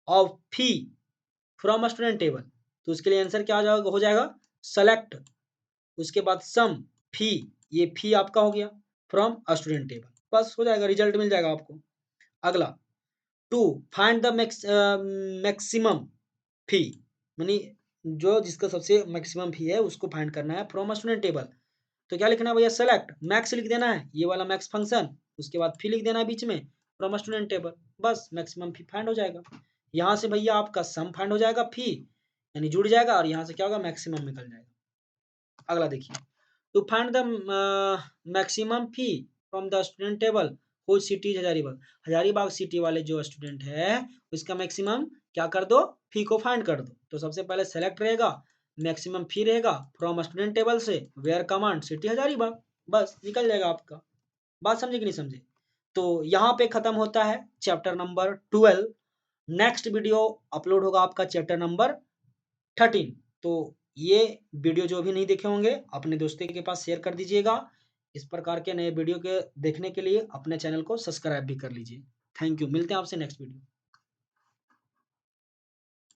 [SPEAKER 1] of fee from student table. तो उसके लिए आंसर क्या हो जाएगा, सेलेक्ट, उसके बाद सम फी, ये फी आपका हो गया, फ्रॉम स्टूडेंट टेबल, बस हो जाएगा, रिजल्ट मिल जाएगा आपको। अगला, टू फाइंड द मैक्सिमम फी, यानी जो जिसका सबसे मैक्सिमम फी है उसको फाइंड करना है फ्रॉम स्टूडेंट टेबल। तो क्या लिखना है भैया, सेलेक्ट, मैक्स लिख देना है, ये वाला मैक्स फंक्शन, उसके बाद फी लिख देना है बीच में, फ्रॉम स्टूडेंट टेबल, बस मैक्सिमम फी फाइंड हो जाएगा। यहाँ से भैया आपका सम फाइंड हो जाएगा, फी यानी जुड़ जाएगा, और यहाँ से क्या होगा, मैक्सिमम निकल जाएगा। अगला देखिए, to find the maximum fee from the student table whose city is Hazaribagh. Hazaribagh city वाले जो स्टूडेंट है उसका मैक्सिमम क्या कर दो, फी को फाइंड कर दो। तो सबसे पहले सेलेक्ट रहेगा, मैक्सिमम फी रहेगा, फ्रॉम स्टूडेंट टेबल से वेयर कमांड सिटी हजारीबाग, बस निकल जाएगा आपका। बात समझे कि नहीं समझे। तो यहाँ पे खत्म होता है chapter number 12। Next video upload होगा आपका चैप्टर नंबर 13। तो ये वीडियो जो भी नहीं देखे होंगे अपने दोस्तों के पास शेयर कर दीजिएगा। इस प्रकार के नए वीडियो के देखने के लिए अपने चैनल को सब्सक्राइब भी कर लीजिए। थैंक यू, मिलते हैं आपसे नेक्स्ट वीडियो।